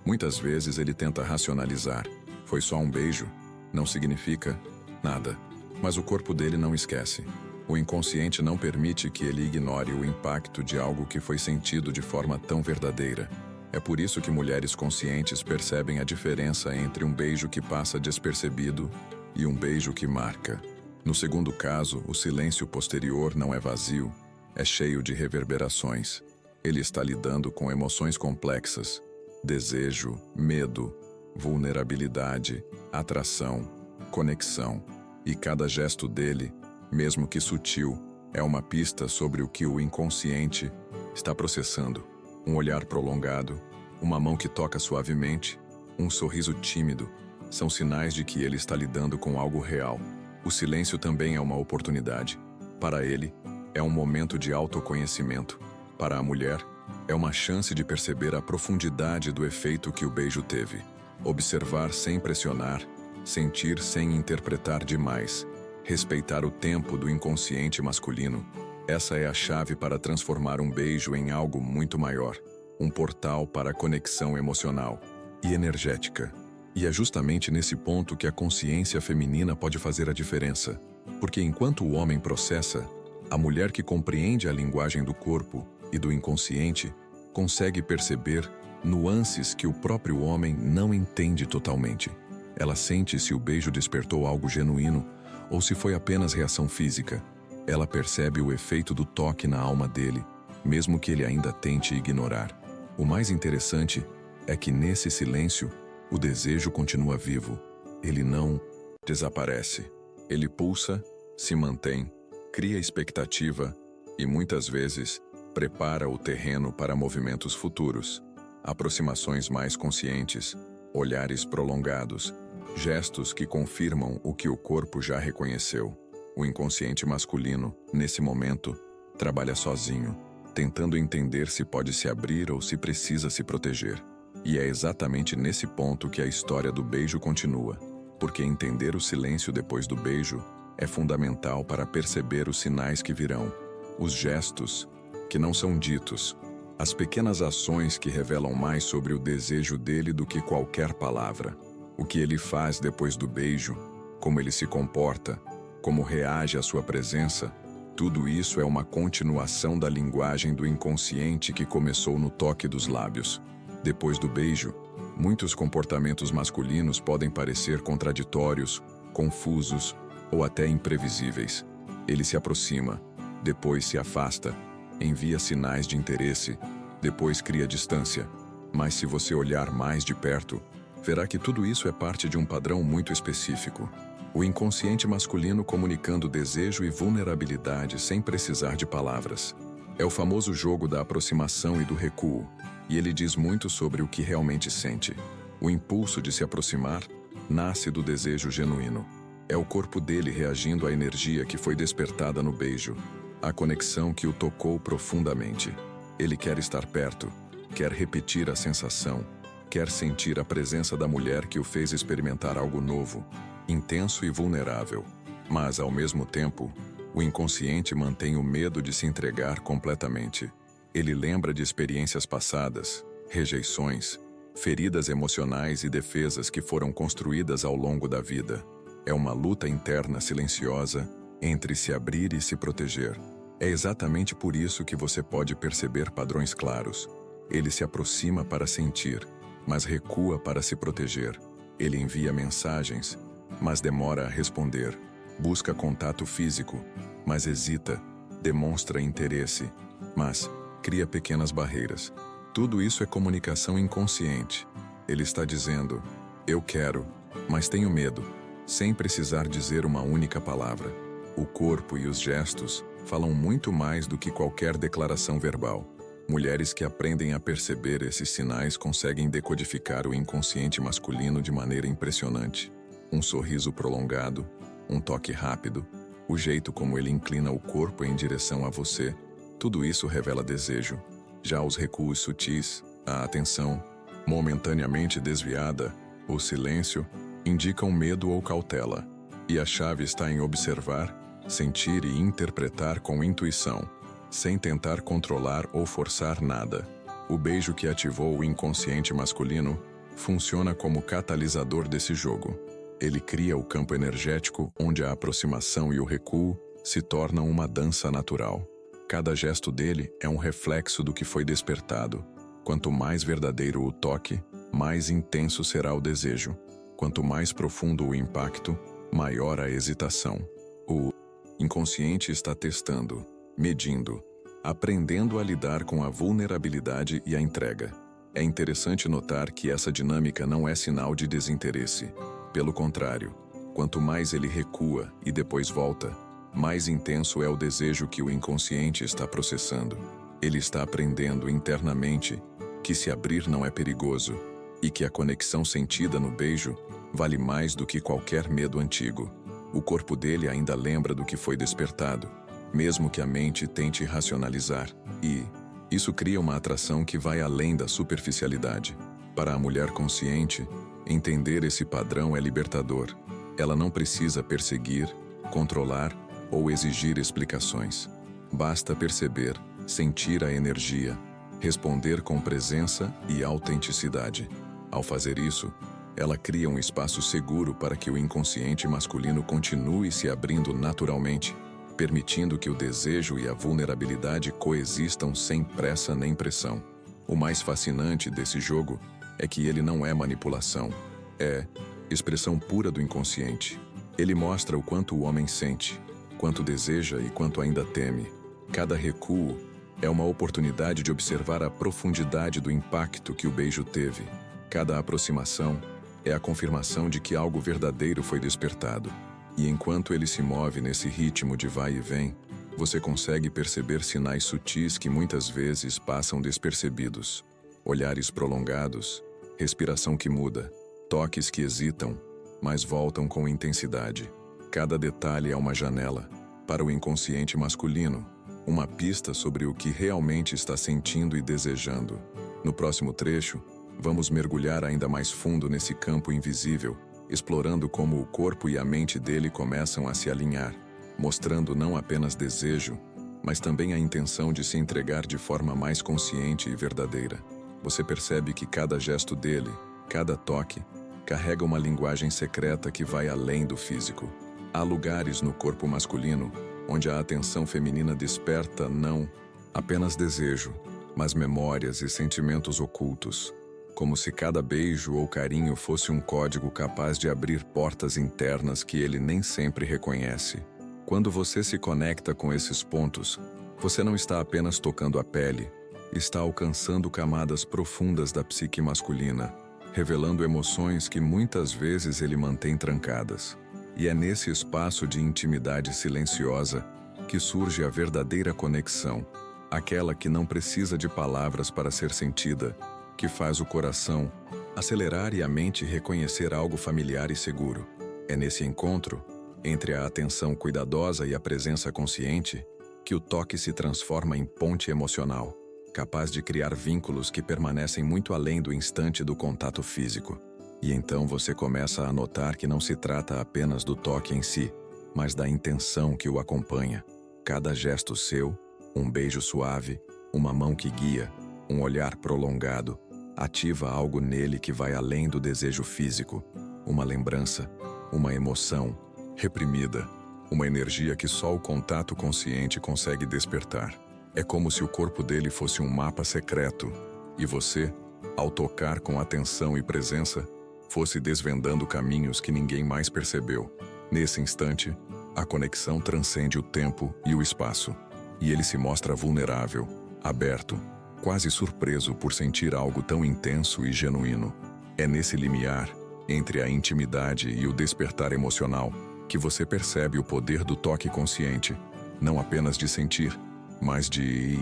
Muitas vezes ele tenta racionalizar. Foi só um beijo? Não significa nada. Mas o corpo dele não esquece. O inconsciente não permite que ele ignore o impacto de algo que foi sentido de forma tão verdadeira. É por isso que mulheres conscientes percebem a diferença entre um beijo que passa despercebido e um beijo que marca. No segundo caso, o silêncio posterior não é vazio, é cheio de reverberações. Ele está lidando com emoções complexas: desejo, medo, vulnerabilidade, atração, conexão. E cada gesto dele, mesmo que sutil, é uma pista sobre o que o inconsciente está processando. Um olhar prolongado, uma mão que toca suavemente, um sorriso tímido, são sinais de que ele está lidando com algo real. O silêncio também é uma oportunidade. Para ele, é um momento de autoconhecimento. Para a mulher, É uma chance de perceber a profundidade do efeito que o beijo teve. Observar sem pressionar, sentir sem interpretar demais, respeitar o tempo do inconsciente masculino. Essa é a chave para transformar um beijo em algo muito maior, um portal para a conexão emocional e energética. E é justamente nesse ponto que a consciência feminina pode fazer a diferença, porque enquanto o homem processa, a mulher que compreende a linguagem do corpo e do inconsciente consegue perceber nuances que o próprio homem não entende totalmente. Ela sente se o beijo despertou algo genuíno ou se foi apenas reação física. Ela percebe o efeito do toque na alma dele, mesmo que ele ainda tente ignorar. O mais interessante é que nesse silêncio, o desejo continua vivo. Ele não desaparece. Ele pulsa, se mantém, cria expectativa e, muitas vezes, prepara o terreno para movimentos futuros, aproximações mais conscientes, olhares prolongados, gestos que confirmam o que o corpo já reconheceu. O inconsciente masculino, nesse momento, trabalha sozinho, tentando entender se pode se abrir ou se precisa se proteger. E é exatamente nesse ponto que a história do beijo continua, porque entender o silêncio depois do beijo é fundamental para perceber os sinais que virão, os gestos que não são ditos, as pequenas ações que revelam mais sobre o desejo dele do que qualquer palavra. O que ele faz depois do beijo, como ele se comporta, como reage à sua presença, tudo isso é uma continuação da linguagem do inconsciente que começou no toque dos lábios. Depois do beijo, muitos comportamentos masculinos podem parecer contraditórios, confusos ou até imprevisíveis. Ele se aproxima, depois se afasta, envia sinais de interesse, depois cria distância. Mas se você olhar mais de perto, verá que tudo isso é parte de um padrão muito específico. O inconsciente masculino comunicando desejo e vulnerabilidade sem precisar de palavras. É o famoso jogo da aproximação e do recuo, e ele diz muito sobre o que realmente sente. O impulso de se aproximar nasce do desejo genuíno. É o corpo dele reagindo à energia que foi despertada no beijo, a conexão que o tocou profundamente. Ele quer estar perto, quer repetir a sensação, quer sentir a presença da mulher que o fez experimentar algo novo, intenso e vulnerável. Mas, ao mesmo tempo, o inconsciente mantém o medo de se entregar completamente. Ele lembra de experiências passadas, rejeições, feridas emocionais e defesas que foram construídas ao longo da vida. É uma luta interna silenciosa entre se abrir e se proteger. É exatamente por isso que você pode perceber padrões claros. Ele se aproxima para sentir, mas recua para se proteger. Ele envia mensagens, mas demora a responder. Busca contato físico, mas hesita. Demonstra interesse, mas cria pequenas barreiras. Tudo isso é comunicação inconsciente. Ele está dizendo, eu quero, mas tenho medo, sem precisar dizer uma única palavra. O corpo e os gestos falam muito mais do que qualquer declaração verbal. Mulheres que aprendem a perceber esses sinais conseguem decodificar o inconsciente masculino de maneira impressionante. Um sorriso prolongado, um toque rápido, o jeito como ele inclina o corpo em direção a você, tudo isso revela desejo. Já os recuos sutis, a atenção, momentaneamente desviada, o silêncio, indicam medo ou cautela. E a chave está em observar, sentir e interpretar com intuição, sem tentar controlar ou forçar nada. O beijo que ativou o inconsciente masculino funciona como catalisador desse jogo. Ele cria o campo energético onde a aproximação e o recuo se tornam uma dança natural. Cada gesto dele é um reflexo do que foi despertado. Quanto mais verdadeiro o toque, mais intenso será o desejo. Quanto mais profundo o impacto, maior a hesitação. O inconsciente está testando, medindo, aprendendo a lidar com a vulnerabilidade e a entrega. É interessante notar que essa dinâmica não é sinal de desinteresse. Pelo contrário, quanto mais ele recua e depois volta, mais intenso é o desejo que o inconsciente está processando. Ele está aprendendo internamente que se abrir não é perigoso e que a conexão sentida no beijo vale mais do que qualquer medo antigo. O corpo dele ainda lembra do que foi despertado, mesmo que a mente tente racionalizar. E, Isso cria uma atração que vai além da superficialidade. Para a mulher consciente, entender esse padrão é libertador. Ela não precisa perseguir, controlar ou exigir explicações. Basta perceber, sentir a energia, responder com presença e autenticidade. Ao fazer isso, ela cria um espaço seguro para que o inconsciente masculino continue se abrindo naturalmente, permitindo que o desejo e a vulnerabilidade coexistam sem pressa nem pressão. O mais fascinante desse jogo é que ele não é manipulação, é expressão pura do inconsciente. Ele mostra o quanto o homem sente, quanto deseja e quanto ainda teme. Cada recuo é uma oportunidade de observar a profundidade do impacto que o beijo teve. Cada aproximação é a confirmação de que algo verdadeiro foi despertado. E enquanto ele se move nesse ritmo de vai e vem, você consegue perceber sinais sutis que muitas vezes passam despercebidos. Olhares prolongados, respiração que muda, toques que hesitam, mas voltam com intensidade. Cada detalhe é uma janela para o inconsciente masculino, uma pista sobre o que realmente está sentindo e desejando. No próximo trecho, vamos mergulhar ainda mais fundo nesse campo invisível, explorando como o corpo e a mente dele começam a se alinhar, mostrando não apenas desejo, mas também a intenção de se entregar de forma mais consciente e verdadeira. Você percebe que cada gesto dele, cada toque, carrega uma linguagem secreta que vai além do físico. Há lugares no corpo masculino onde a atenção feminina desperta não apenas desejo, mas memórias e sentimentos ocultos, como se cada beijo ou carinho fosse um código capaz de abrir portas internas que ele nem sempre reconhece. Quando você se conecta com esses pontos, você não está apenas tocando a pele, está alcançando camadas profundas da psique masculina, revelando emoções que muitas vezes ele mantém trancadas. E é nesse espaço de intimidade silenciosa que surge a verdadeira conexão, aquela que não precisa de palavras para ser sentida, que faz o coração acelerar e a mente reconhecer algo familiar e seguro. É nesse encontro, entre a atenção cuidadosa e a presença consciente, que o toque se transforma em ponte emocional, capaz de criar vínculos que permanecem muito além do instante do contato físico. E então você começa a notar que não se trata apenas do toque em si, mas da intenção que o acompanha. Cada gesto seu, um beijo suave, uma mão que guia, um olhar prolongado, ativa algo nele que vai além do desejo físico, uma lembrança, uma emoção reprimida, uma energia que só o contato consciente consegue despertar. É como se o corpo dele fosse um mapa secreto, e você, ao tocar com atenção e presença, fosse desvendando caminhos que ninguém mais percebeu. Nesse instante, a conexão transcende o tempo e o espaço, e ele se mostra vulnerável, aberto, quase surpreso por sentir algo tão intenso e genuíno. É nesse limiar, entre a intimidade e o despertar emocional, que você percebe o poder do toque consciente, não apenas de sentir, mas de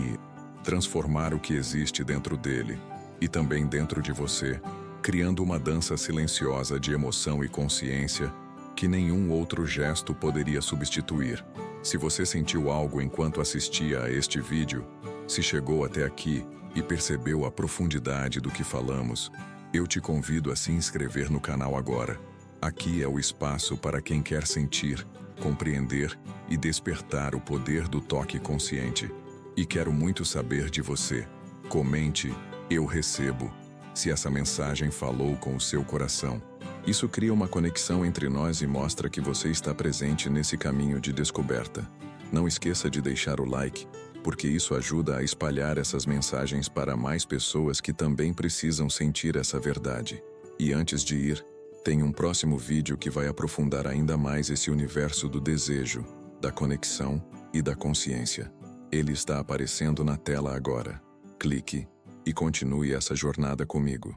transformar o que existe dentro dele, e também dentro de você, criando uma dança silenciosa de emoção e consciência que nenhum outro gesto poderia substituir. Se você sentiu algo enquanto assistia a este vídeo, se chegou até aqui e percebeu a profundidade do que falamos, eu te convido a se inscrever no canal agora. Aqui é o espaço para quem quer sentir, compreender e despertar o poder do toque consciente. E quero muito saber de você. Comente, eu recebo, se essa mensagem falou com o seu coração. Isso cria uma conexão entre nós e mostra que você está presente nesse caminho de descoberta. Não esqueça de deixar o like, porque isso ajuda a espalhar essas mensagens para mais pessoas que também precisam sentir essa verdade. E antes de ir, tem um próximo vídeo que vai aprofundar ainda mais esse universo do desejo, da conexão e da consciência. Ele está aparecendo na tela agora. Clique e continue essa jornada comigo.